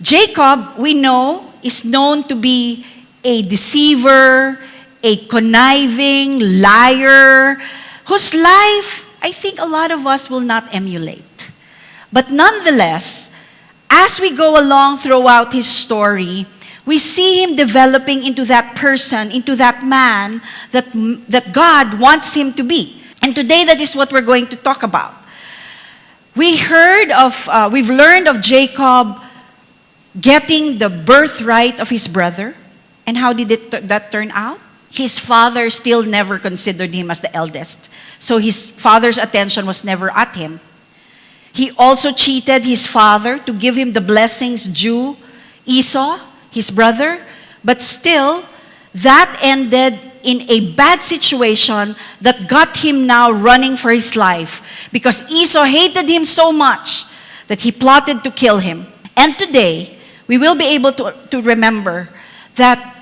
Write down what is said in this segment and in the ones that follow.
Jacob, we know, is known to be a deceiver, a conniving liar, whose life I think a lot of us will not emulate. But nonetheless, as we go along throughout his story, we see him developing into that person, into that man that God wants him to be. And today that is what we're going to talk about. We've learned of Jacob getting the birthright of his brother. And how did that turn out? His father still never considered him as the eldest. So his father's attention was never at him. He also cheated his father to give him the blessings due Esau, his brother. But still, that ended in a bad situation that got him now running for his life. Because Esau hated him so much that he plotted to kill him. And today, we will be able to remember that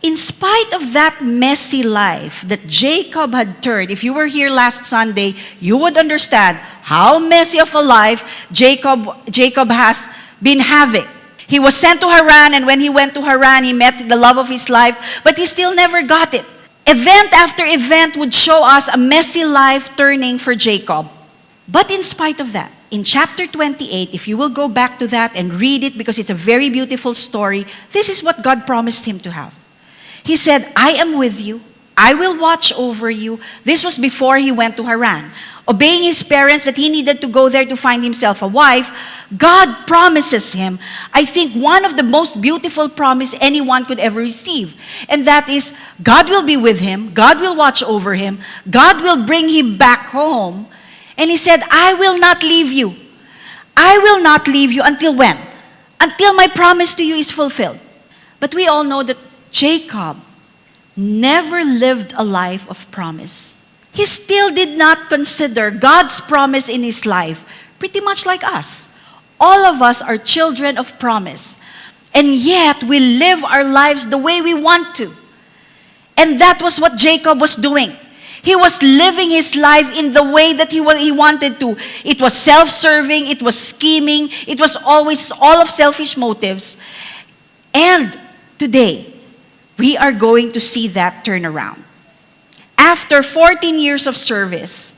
in spite of that messy life that Jacob had turned, if you were here last Sunday, you would understand how messy of a life Jacob has been having. He was sent to Haran, and when he went to Haran, he met the love of his life, but he still never got it. Event after event would show us a messy life turning for Jacob. But in spite of that, in chapter 28, if you will go back to that and read it because it's a very beautiful story, this is what God promised him to have. He said, I am with you. I will watch over you. This was before he went to Haran. Obeying his parents that he needed to go there to find himself a wife, God promises him, I think, one of the most beautiful promise anyone could ever receive. And that is, God will be with him. God will watch over him. God will bring him back home. And he said, I will not leave you. I will not leave you until when? Until my promise to you is fulfilled. But we all know that Jacob never lived a life of promise. He still did not consider God's promise in his life, pretty much like us. All of us are children of promise. And yet, we live our lives the way we want to. And that was what Jacob was doing. He was living his life in the way that he wanted to. It was self-serving, it was scheming, it was always all of selfish motives. And today, we are going to see that turn around. After 14 years of service,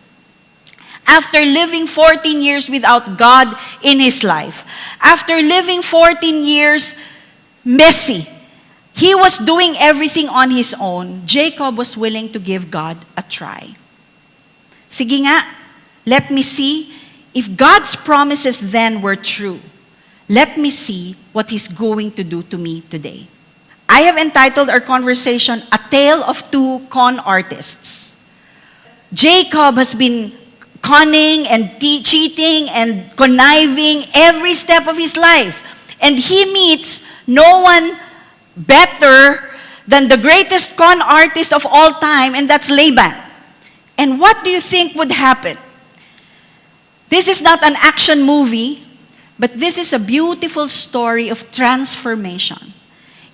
after living 14 years without God in his life, after living 14 years messy, he was doing everything on his own. Jacob was willing to give God a try. Sige nga, let me see if God's promises then were true. Let me see what he's going to do to me today. I have entitled our conversation, A Tale of Two Con Artists. Jacob has been conning and cheating and conniving every step of his life. And he meets no one better than the greatest con artist of all time, and that's Laban. And what do you think would happen? This is not an action movie, but this is a beautiful story of transformation.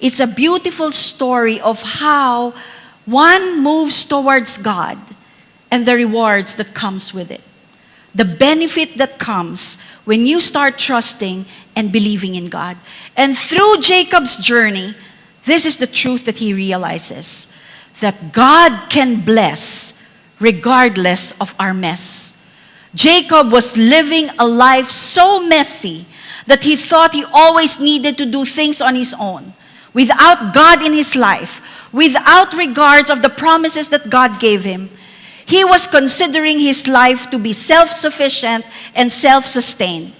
It's a beautiful story of how one moves towards God and the rewards that comes with it. The benefit that comes when you start trusting and believing in God. And through Jacob's journey, this is the truth that he realizes, that God can bless regardless of our mess. Jacob was living a life so messy that he thought he always needed to do things on his own, without God in his life, without regards of the promises that God gave him. He was considering his life to be self-sufficient and self-sustained.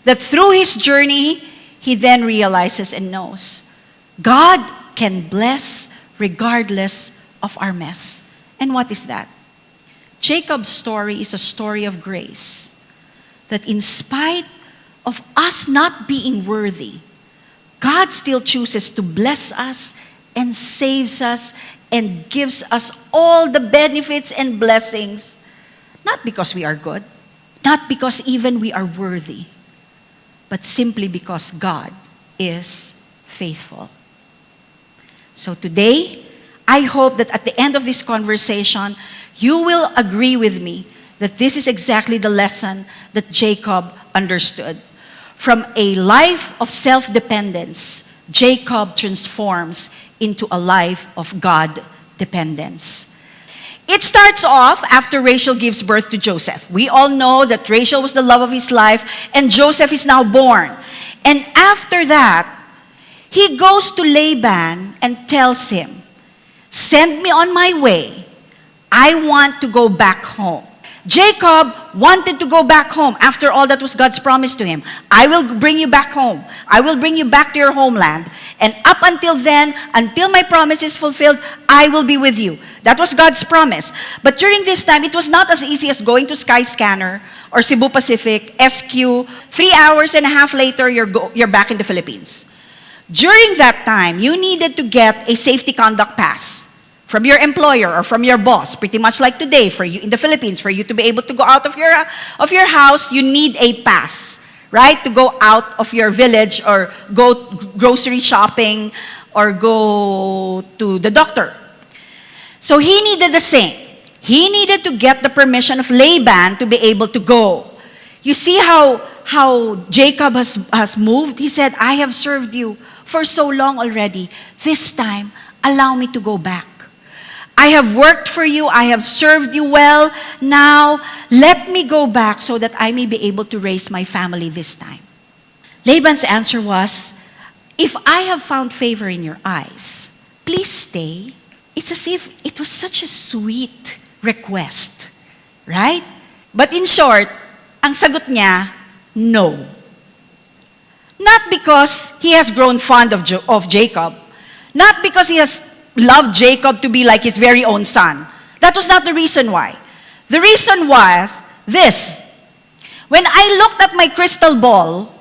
That through his journey, he then realizes and knows, God can bless regardless of our mess. And what is that? Jacob's story is a story of grace. That in spite of us not being worthy, God still chooses to bless us and saves us and gives us all the benefits and blessings. Not because we are good, not because even we are worthy, but simply because God is faithful. So today, I hope that at the end of this conversation, you will agree with me that this is exactly the lesson that Jacob understood. From a life of self-dependence, Jacob transforms into a life of God-dependence. It starts off after Rachel gives birth to Joseph. We all know that Rachel was the love of his life, and Joseph is now born. And after that, he goes to Laban and tells him, "Send me on my way. I want to go back home." Jacob wanted to go back home after all that was God's promise to him. "I will bring you back home. I will bring you back to your homeland. And up until then, until my promise is fulfilled, I will be with you." That was God's promise. But during this time, it was not as easy as going to Skyscanner or Cebu Pacific, SQ. 3 hours and a half later, you're back in the Philippines. During that time, you needed to get a safety conduct pass from your employer or from your boss, pretty much like today for you in the Philippines. For you to be able to go out of your house, you need a pass, right? To go out of your village or go grocery shopping or go to the doctor. So he needed the same. He needed to get the permission of Laban to be able to go. You see how Jacob has moved? He said, "I have served you for so long already. This time, allow me to go back. I have worked for you. I have served you well. Now, let me go back so that I may be able to raise my family this time." Laban's answer was, "If I have found favor in your eyes, please stay." It's as if it was such a sweet request, right? But in short, ang sagot niya, no. Not because he has grown fond of Jacob. Not because he has loved Jacob to be like his very own son. That was not the reason why. The reason was this. When I looked at my crystal ball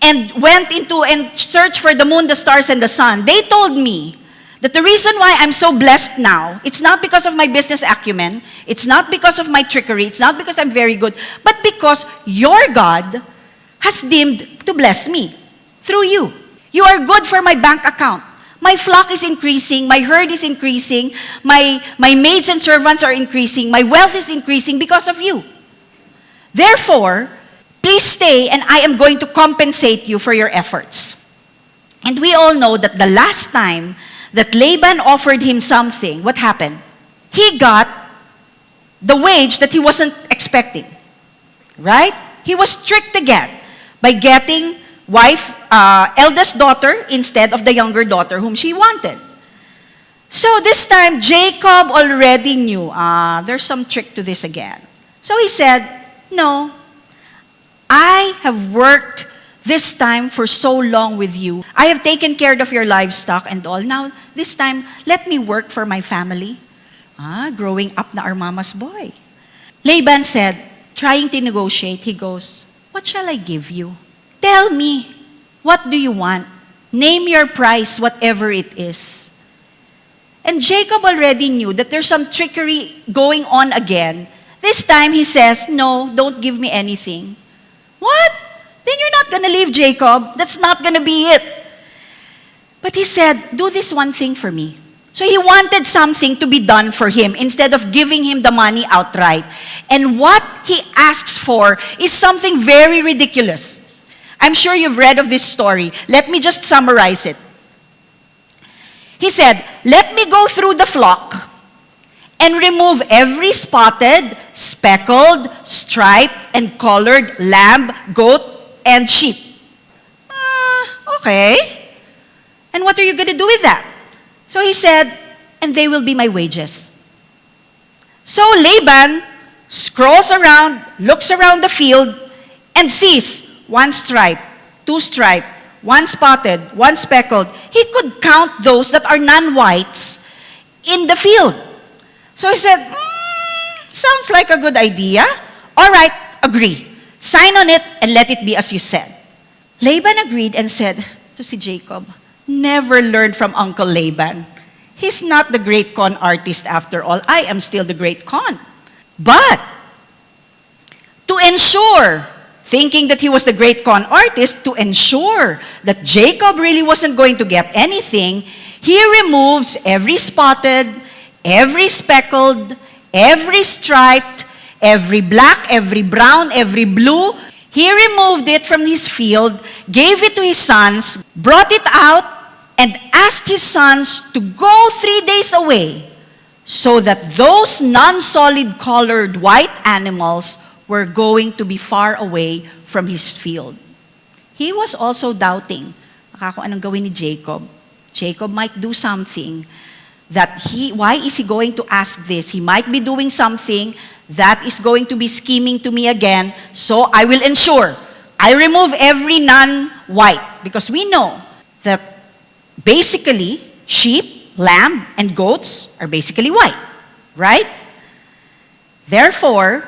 and went into and searched for the moon, the stars, and the sun, they told me that the reason why I'm so blessed now, it's not because of my business acumen, it's not because of my trickery, it's not because I'm very good, but because your God has deemed to bless me through you. You are good for my bank account. My flock is increasing, my herd is increasing, my maids and servants are increasing, my wealth is increasing because of you. Therefore, please stay and I am going to compensate you for your efforts. And we all know that the last time that Laban offered him something, what happened? He got the wage that he wasn't expecting, right? He was tricked again by getting eldest daughter instead of the younger daughter whom she wanted. So this time, Jacob already knew, there's some trick to this again. So he said, "No, I have worked this time for so long with you. I have taken care of your livestock and all. Now, this time, let me work for my family." Growing up na our mama's boy. Laban said, trying to negotiate, he goes, "What shall I give you? Tell me, what do you want? Name your price, whatever it is." And Jacob already knew that there's some trickery going on again. This time he says, "No, don't give me anything." What? Then you're not going to leave, Jacob. That's not going to be it. But he said, "Do this one thing for me." So he wanted something to be done for him instead of giving him the money outright. And what he asks for is something very ridiculous. I'm sure you've read of this story. Let me just summarize it. He said, "Let me go through the flock and remove every spotted, speckled, striped, and colored lamb, goat, and sheep." Okay. And what are you going to do with that? So he said, "And they will be my wages." So Laban scrolls around, looks around the field, and sees one stripe, two stripe, one spotted, one speckled. He could count those that are non-whites in the field. So he said, "Sounds like a good idea. All right, agree. Sign on it and let it be as you said." Laban agreed and said to si Jacob, "Never learned from Uncle Laban. He's not the great con artist after all. I am still the great con." But to ensure, thinking that he was the great con artist, to ensure that Jacob really wasn't going to get anything, he removes every spotted, every speckled, every striped, every black, every brown, every blue. He removed it from his field, gave it to his sons, brought it out, and asked his sons to go 3 days away so that those non-solid colored white animals were going to be far away from his field. He was also doubting kung anong gawin ni Jacob. Jacob might do something that why is he going to ask this? He might be doing something that is going to be scheming to me again, so I will ensure I remove every non-white, because we know that basically sheep, lamb, and goats are basically white, right? Therefore,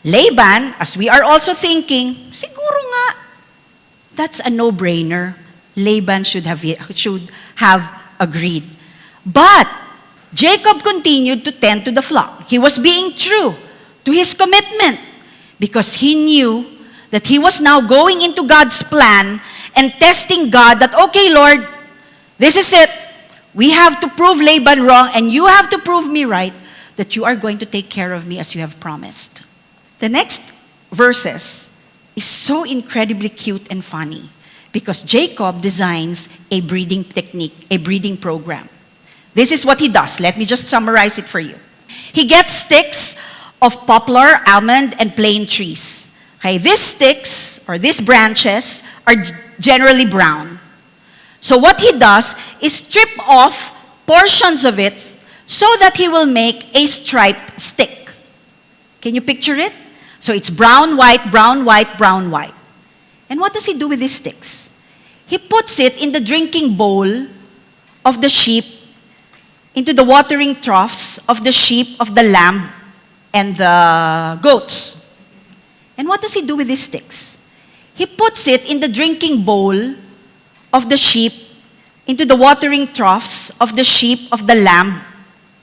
Laban, as we are also thinking, siguro nga, that's a no-brainer. Laban should have agreed. But Jacob continued to tend to the flock. He was being true to his commitment because he knew that he was now going into God's plan and testing God that, okay, Lord, this is it. We have to prove Laban wrong and you have to prove me right, that you are going to take care of me as you have promised. The next verses is so incredibly cute and funny because Jacob designs a breeding technique, a breeding program. This is what he does. Let me just summarize it for you. He gets sticks of poplar, almond, and plane trees. Okay, these sticks or these branches are generally brown. So what he does is strip off portions of it so that he will make a striped stick. Can you picture it? So it's brown, white, brown, white, brown, white. And what does he do with these sticks? He puts it in the drinking bowl of the sheep, into the watering troughs of the sheep, of the lamb, and the goats. And what does he do with these sticks? He puts it in the drinking bowl of the sheep, into the watering troughs of the sheep, of the lamb,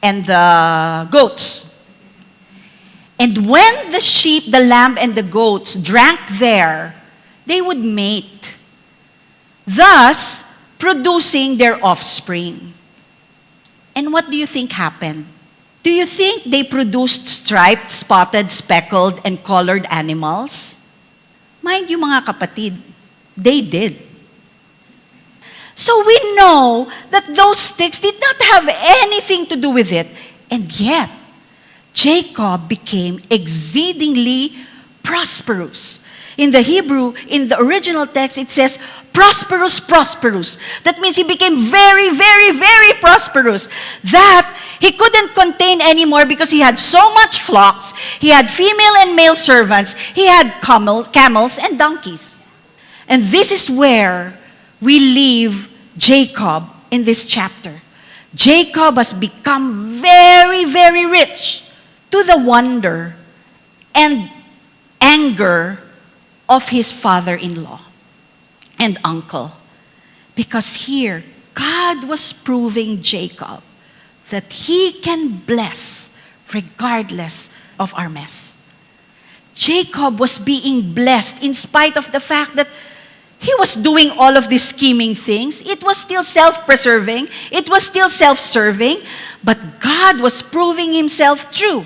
and the goats. And when the sheep, the lamb, and the goats drank there, they would mate, thus producing their offspring. And what do you think happened? Do you think they produced striped, spotted, speckled, and colored animals? Mind you, mga kapatid, they did. So we know that those sticks did not have anything to do with it. And yet, Jacob became exceedingly prosperous. In the Hebrew, in the original text, it says, prosperous, prosperous. That means he became very, very, very prosperous. That he couldn't contain anymore because he had so much flocks. He had female and male servants. He had camels and donkeys. And this is where we leave Jacob in this chapter. Jacob has become very, very rich to the wonder and anger of his father-in-law and uncle. Because here, God was proving Jacob that he can bless regardless of our mess. Jacob was being blessed in spite of the fact that he was doing all of these scheming things. It was still self-preserving. It was still self-serving. But God was proving himself true.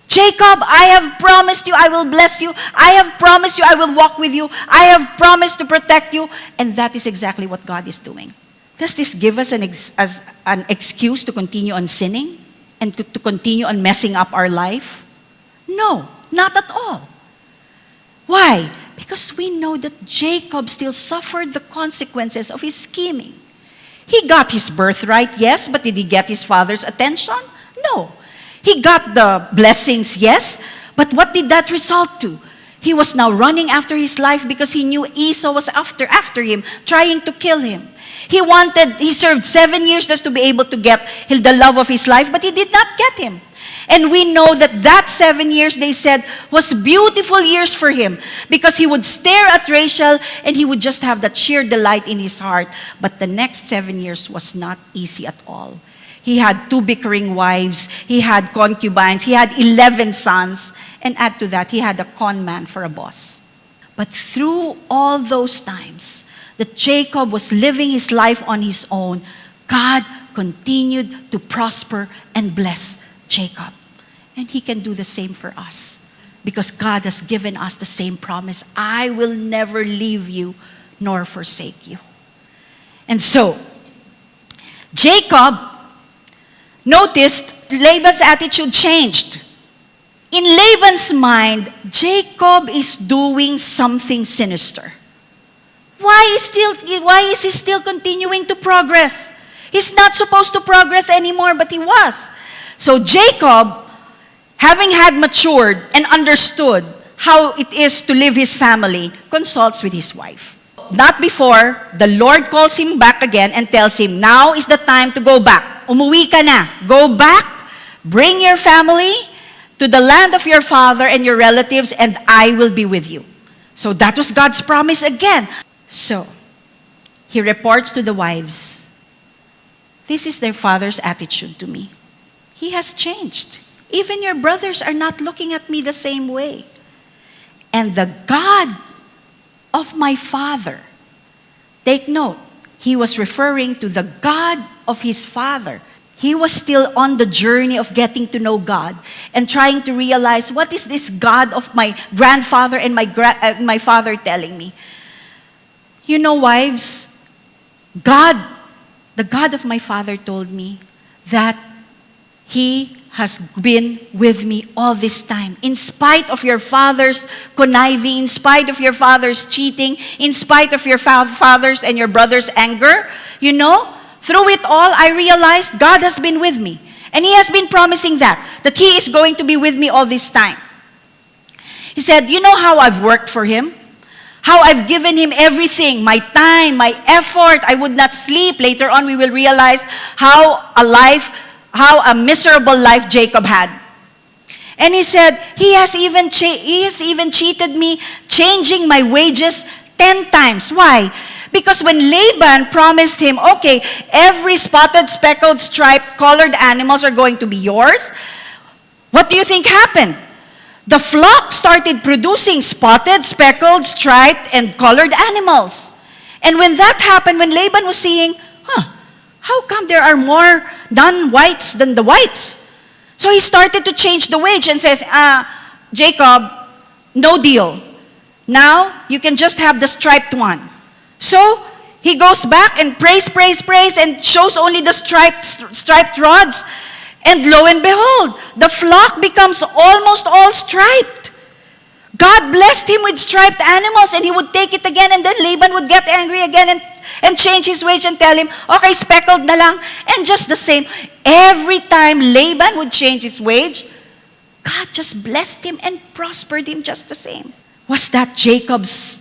Jacob, I have promised you I will bless you. I have promised you I will walk with you. I have promised to protect you. And that is exactly what God is doing. Does this give us an excuse to continue on sinning and to continue on messing up our life? No, not at all. Why? Because we know that Jacob still suffered the consequences of his scheming. He got his birthright, yes, but did he get his father's attention? No. He got the blessings, yes, but what did that result to? He was now running after his life because he knew Esau was after him, trying to kill him. He served 7 years just to be able to get the love of his life, but he did not get him. And we know that 7 years, they said, was beautiful years for him because he would stare at Rachel and he would just have that sheer delight in his heart. But the next 7 years was not easy at all. He had 2 bickering wives, he had concubines, he had 11 sons, and add to that, he had a con man for a boss. But through all those times that Jacob was living his life on his own, God continued to prosper and bless Jacob. And he can do the same for us. Because God has given us the same promise. I will never leave you nor forsake you. And so, Jacob noticed Laban's attitude changed. In Laban's mind, Jacob is doing something sinister. Why is he still continuing to progress? He's not supposed to progress anymore, but he was. So Jacob, having had matured and understood how it is to live his family, consults with his wife. Not before, the Lord calls him back again and tells him, now is the time to go back. Umuwi ka na. Go back, bring your family to the land of your father and your relatives, and I will be with you. So that was God's promise again. So, he reports to the wives, this is their father's attitude to me. He has changed. Even your brothers are not looking at me the same way. And the God of my father, take note, he was referring to the God of his father. He was still on the journey of getting to know God and trying to realize, what is this God of my grandfather and my father telling me? You know, wives, the God of my father told me that he has been with me all this time. In spite of your father's conniving, in spite of your father's cheating, in spite of your father's and your brother's anger, you know, through it all, I realized God has been with me. And he has been promising that he is going to be with me all this time. He said, you know how I've worked for him? How I've given him everything, my time, my effort. I would not sleep. Later on, we will realize how a miserable life Jacob had. And he said, he has even cheated me, changing my wages 10 times. Why? Because when Laban promised him, okay, every spotted, speckled, striped, colored animals are going to be yours, what do you think happened? The flock started producing spotted, speckled, striped, and colored animals. And when that happened, when Laban was seeing, how come there are more non-whites than the whites? So he started to change the wage and says, Jacob, no deal. Now, you can just have the striped one. So, he goes back and prays, and shows only the striped rods. And lo and behold, the flock becomes almost all striped. God blessed him with striped animals, and he would take it again, and then Laban would get angry again and change his wage and tell him, okay, speckled na lang. And just the same, every time Laban would change his wage, God just blessed him and prospered him just the same. Was that Jacob's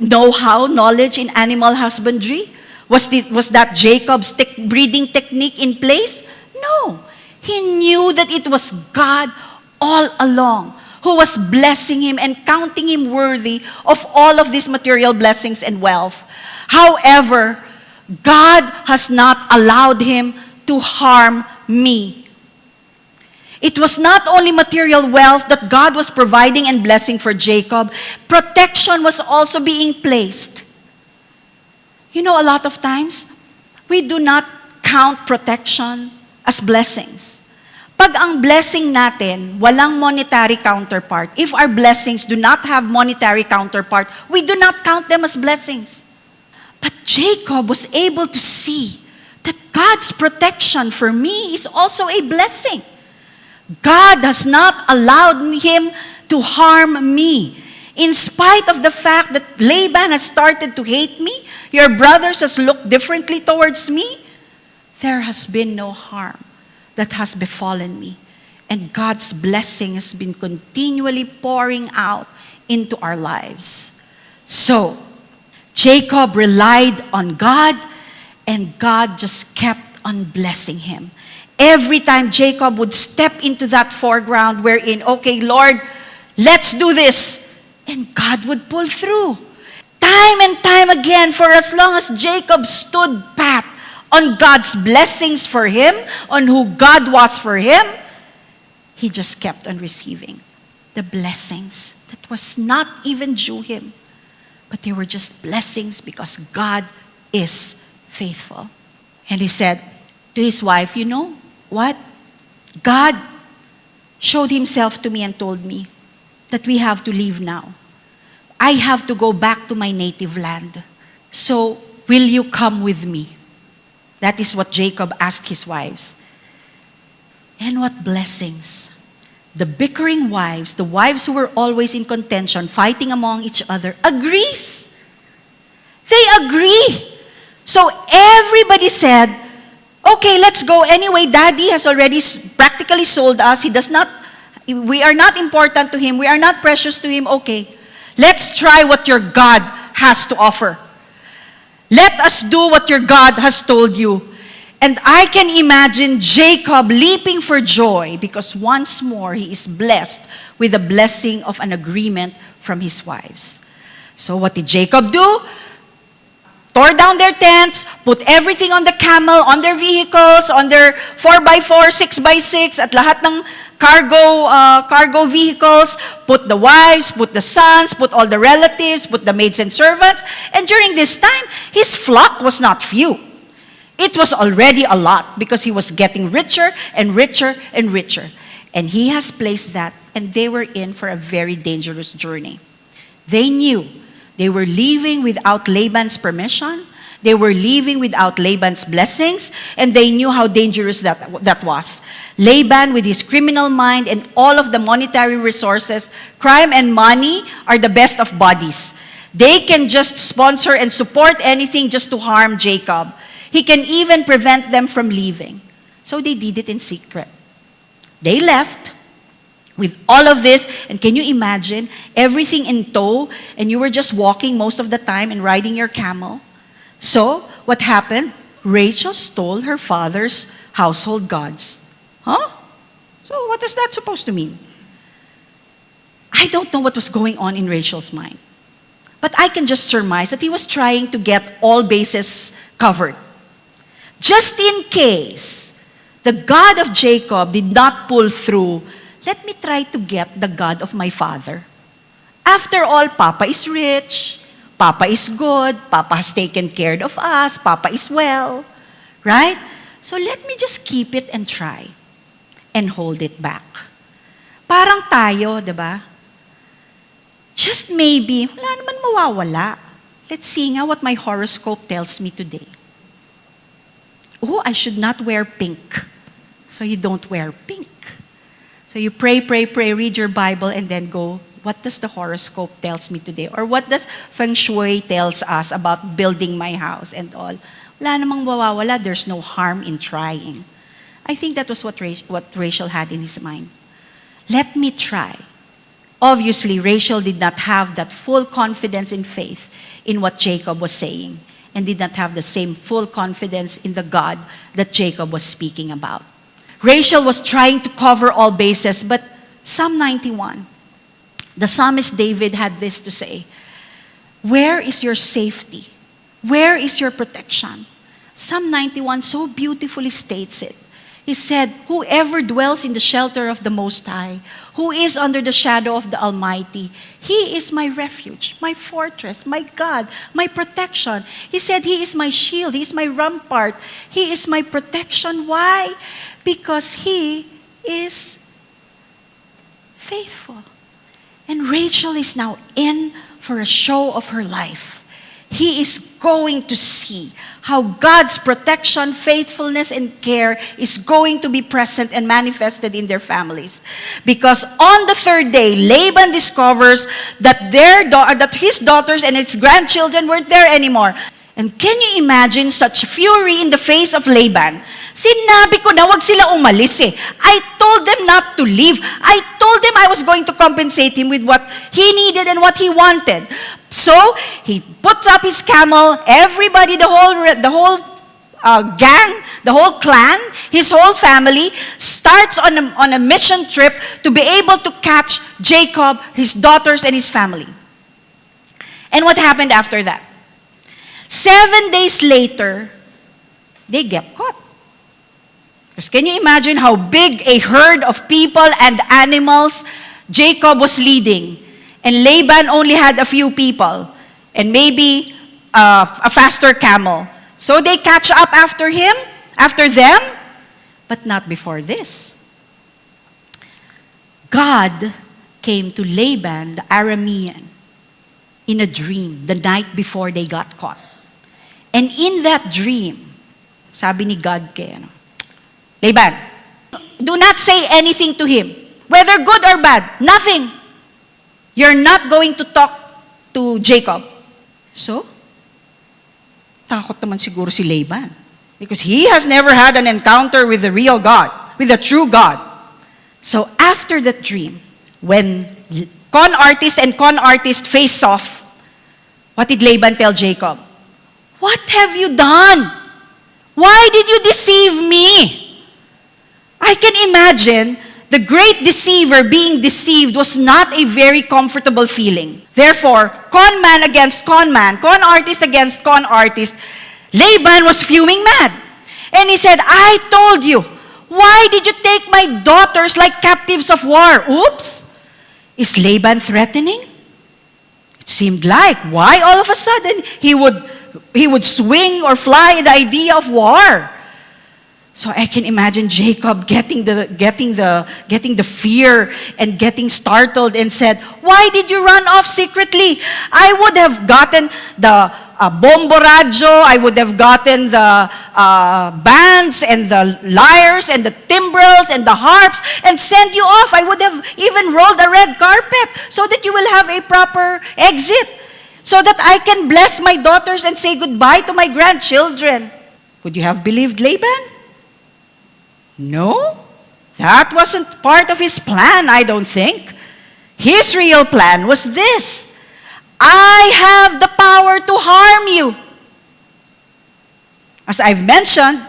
knowledge in animal husbandry? Was that Jacob's breeding technique in place? No. He knew that it was God all along who was blessing him and counting him worthy of all of these material blessings and wealth. However, God has not allowed him to harm me. It was not only material wealth that God was providing and blessing for Jacob, protection was also being placed. You know, a lot of times, we do not count protection as blessings. Pag ang blessing natin, walang monetary counterpart, if our blessings do not have monetary counterpart, we do not count them as blessings. But Jacob was able to see that God's protection for me is also a blessing. God has not allowed him to harm me. In spite of the fact that Laban has started to hate me, your brothers has looked differently towards me, there has been no harm that has befallen me. And God's blessing has been continually pouring out into our lives. So, Jacob relied on God, and God just kept on blessing him. Every time Jacob would step into that foreground wherein, okay, Lord, let's do this. And God would pull through. Time and time again, for as long as Jacob stood pat on God's blessings for him, on who God was for him, he just kept on receiving the blessings that was not even due him. But they were just blessings because God is faithful. And he said to his wife, you know what? God showed himself to me and told me, that we have to leave now. I have to go back to my native land. So, will you come with me? That is what Jacob asked his wives. And what blessings. The bickering wives, the wives who were always in contention, fighting among each other, agrees. They agree. So everybody said, okay, let's go. Anyway, Daddy has already practically sold us. We are not important to him. We are not precious to him. Okay, let's try what your God has to offer. Let us do what your God has told you. And I can imagine Jacob leaping for joy because once more he is blessed with the blessing of an agreement from his wives. So what did Jacob do? Tore down their tents, put everything on the camel, on their vehicles, on their 4x4, 6x6, at lahat ng cargo vehicles, put the wives, put the sons, put all the relatives, put the maids and servants. And during this time, his flock was not few. It was already a lot because he was getting richer and richer and richer. And he has placed that, and they were in for a very dangerous journey. They knew they were leaving without Laban's permission. They were leaving without Laban's blessings, and they knew how dangerous that was. Laban, with his criminal mind and all of the monetary resources, crime and money are the best of buddies. They can just sponsor and support anything just to harm Jacob. He can even prevent them from leaving. So they did it in secret. They left with all of this, and can you imagine everything in tow, and you were just walking most of the time and riding your camel? So, what happened? Rachel stole her father's household gods. Huh? So, what is that supposed to mean? I don't know what was going on in Rachel's mind. But I can just surmise that he was trying to get all bases covered. Just in case the God of Jacob did not pull through, let me try to get the God of my father. After all, Papa is rich, Papa is good, Papa has taken care of us, Papa is well, right? So let me just keep it and try and hold it back. Parang tayo, di ba? Just maybe, wala naman mawawala. Let's see nga what my horoscope tells me today. Oh, I should not wear pink. So you don't wear pink. So you pray, read your Bible, and then go, what does the horoscope tells me today? Or what does Feng Shui tells us about building my house and all? Wala namang mawawala. There's no harm in trying. I think that was what Rachel had in his mind. Let me try. Obviously, Rachel did not have that full confidence in faith in what Jacob was saying, and did not have the same full confidence in the God that Jacob was speaking about. Rachel was trying to cover all bases, but Psalm 91, the psalmist David had this to say, where is your safety? Where is your protection? Psalm 91 so beautifully states it. He said, whoever dwells in the shelter of the Most High, who is under the shadow of the Almighty, He is my refuge, my fortress, my God, my protection. He said, He is my shield, He is my rampart, He is my protection. Why? Because He is faithful. And Rachel is now in for a show of her life. He is going to see how God's protection, faithfulness, and care is going to be present and manifested in their families. Because on the third day, Laban discovers that his daughters and his grandchildren weren't there anymore. And can you imagine such fury in the face of Laban? Sinabi ko na wag sila umalis eh. I told them not to leave. I told them I was going to compensate him with what he needed and what he wanted. So, he puts up his camel, everybody, the whole gang, the whole clan, his whole family, starts on a mission trip to be able to catch Jacob, his daughters, and his family. And what happened after that? 7 days later, they get caught. Because can you imagine how big a herd of people and animals Jacob was leading? And Laban only had a few people and maybe a faster camel. So they catch up after them, but not before this. God came to Laban, the Aramean, in a dream the night before they got caught. And in that dream, sabi ni God kay Laban, do not say anything to him, whether good or bad, nothing. You're not going to talk to Jacob. So, takot naman siguro si Laban. Because he has never had an encounter with the real God, with the true God. So after that dream, when con artist and con artist face off, what did Laban tell Jacob? What have you done? Why did you deceive me? I can imagine the great deceiver being deceived was not a very comfortable feeling. Therefore, con man against con man, con artist against con artist, Laban was fuming mad. And he said, I told you, why did you take my daughters like captives of war? Oops. Is Laban threatening? It seemed like, why all of a sudden he would swing or fly the idea of war? So I can imagine Jacob getting the fear and getting startled and said, why did you run off secretly? I would have gotten the bombo radyo, I would have gotten the bands and the lyres and the timbrels and the harps and send you off. I would have even rolled a red carpet so that you will have a proper exit, so that I can bless my daughters and say goodbye to my grandchildren. Would you have believed Laban? No, that wasn't part of his plan, I don't think. His real plan was this: I have the power to harm you. As I've mentioned,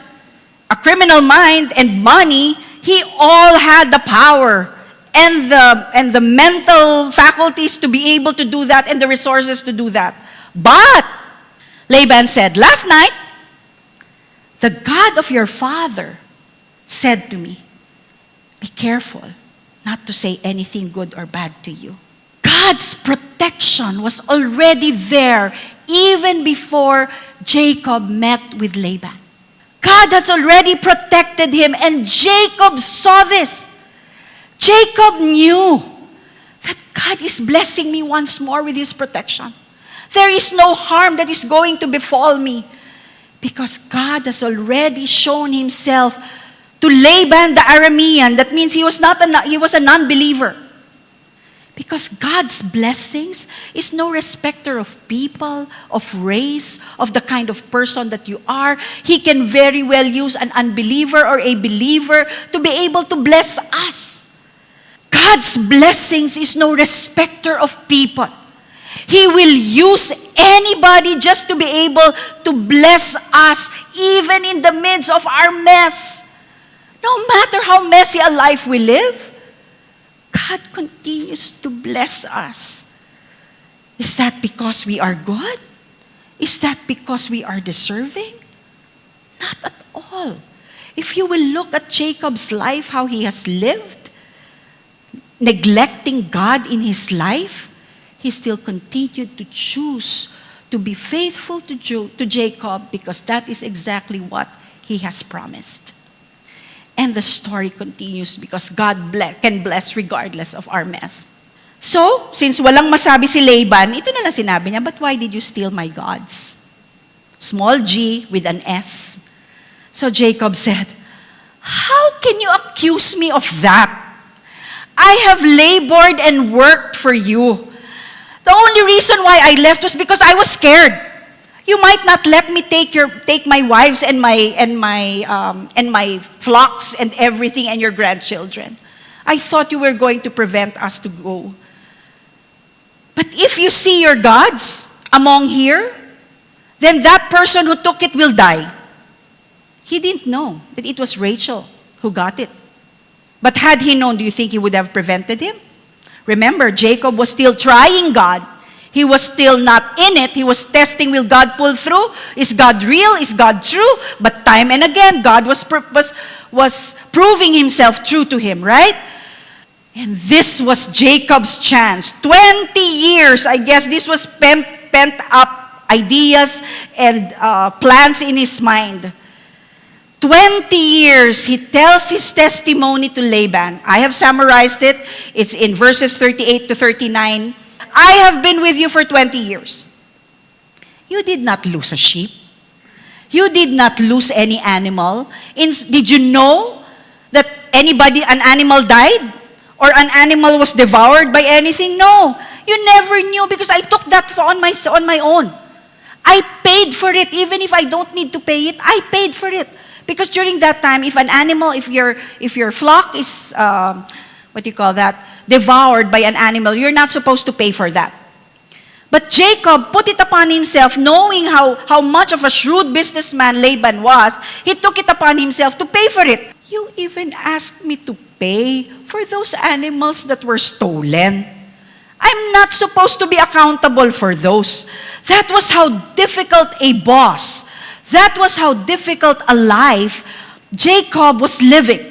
a criminal mind and money, he all had the power and the mental faculties to be able to do that and the resources to do that. But Laban said, last night, the God of your father said to me, be careful not to say anything good or bad to you. God's protection was already there even before Jacob met with Laban. God has already protected him, and Jacob saw this. Jacob knew that God is blessing me once more with his protection. There is no harm that is going to befall me because God has already shown himself to Laban the Aramean. That means he was a non-believer. Because God's blessings is no respecter of people, of race, of the kind of person that you are. He can very well use an unbeliever or a believer to be able to bless us. God's blessings is no respecter of people. He will use anybody just to be able to bless us, even in the midst of our mess. No matter how messy a life we live, God continues to bless us. Is that because we are good? Is that because we are deserving? Not at all. If you will look at Jacob's life, how he has lived, neglecting God in his life, he still continued to choose to be faithful to Jacob because that is exactly what he has promised. And the story continues because God can bless regardless of our mess. So, since walang masabi si Laban, ito na lang sinabi niya, but why did you steal my gods? Small g with an S. So Jacob said, how can you accuse me of that? I have labored and worked for you. The only reason why I left was because I was scared. You might not let me take my wives and my flocks and everything and your grandchildren. I thought you were going to prevent us to go. But if you see your gods among here, then that person who took it will die. He didn't know that it was Rachel who got it. But had he known, do you think he would have prevented him? Remember, Jacob was still trying God. He was still not in it. He was testing, will God pull through? Is God real? Is God true? But time and again, God was proving himself true to him, right? And this was Jacob's chance. 20 years, I guess this was pent up ideas and plans in his mind. 20 years, he tells his testimony to Laban. I have summarized it. It's in verses 38 to 39. I have been with you for 20 years. You did not lose a sheep. You did not lose any animal. Did you know that an animal died? Or an animal was devoured by anything? No. You never knew because I took that on my own. I paid for it even if I don't need to pay it. I paid for it. Because during that time, if an animal, if your flock is, devoured by an animal, you're not supposed to pay for that. But Jacob put it upon himself, knowing how much of a shrewd businessman Laban was, he took it upon himself to pay for it. You even asked me to pay for those animals that were stolen. I'm not supposed to be accountable for those. That was how difficult a boss, that was how difficult a life Jacob was living.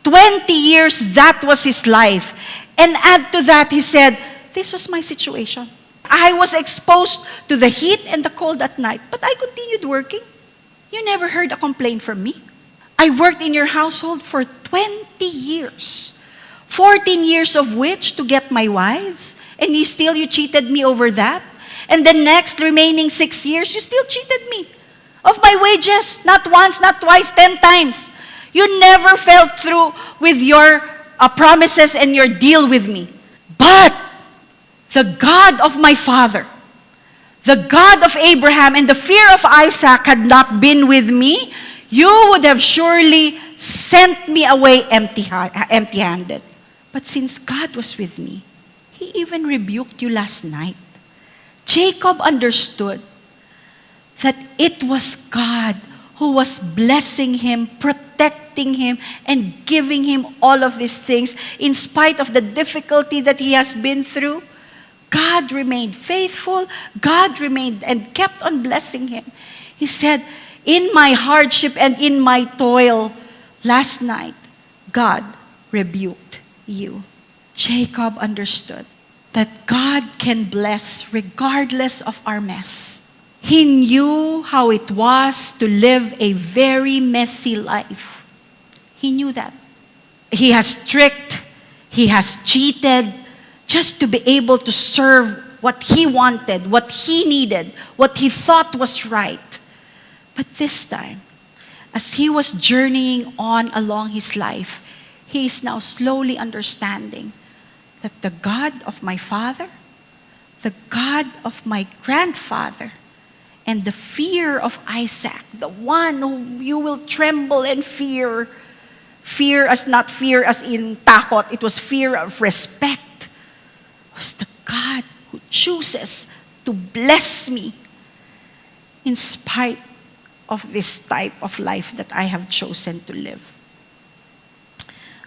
20 years, that was his life. And add to that, he said, this was my situation. I was exposed to the heat and the cold at night, but I continued working. You never heard a complaint from me. I worked in your household for 20 years. 14 years of which to get my wives. And you cheated me over that. And the next remaining 6 years, you still cheated me of my wages. Not once, not twice, 10 times. You never fell through with your promises and your deal with me. But the God of my father, the God of Abraham and the fear of Isaac had not been with me, you would have surely sent me away empty-handed. But since God was with me, He even rebuked you last night. Jacob understood that it was God who was blessing him, protecting him, and giving him all of these things in spite of the difficulty that he has been through. God remained faithful. God remained and kept on blessing him. He said, in my hardship and in my toil last night, God rebuked you. Jacob understood that God can bless regardless of our mess. He knew how it was to live a very messy life. He knew that. He has tricked, he has cheated, just to be able to serve what he wanted, what he needed, what he thought was right. But this time, as he was journeying on along his life, he is now slowly understanding that the God of my father, the God of my grandfather, and the fear of Isaac, the one who you will tremble and fear as not fear as in takot, it was fear of respect, was the God who chooses to bless me in spite of this type of life that I have chosen to live.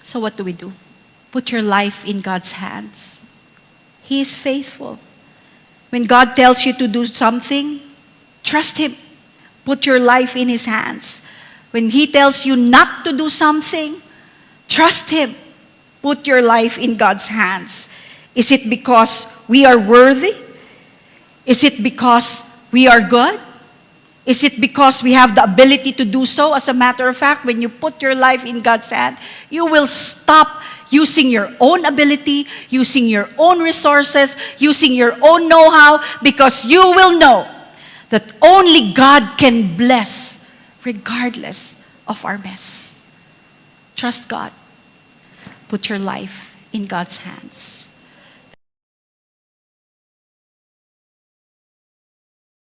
So what do we do? Put your life in God's hands. He is faithful. When God tells you to do something, trust Him. Put your life in His hands. When He tells you not to do something, trust Him. Put your life in God's hands. Is it because we are worthy? Is it because we are good? Is it because we have the ability to do so? As a matter of fact, when you put your life in God's hand, you will stop using your own ability, using your own resources, using your own know-how, because you will know that only God can bless regardless of our mess. Trust God. Put your life in God's hands.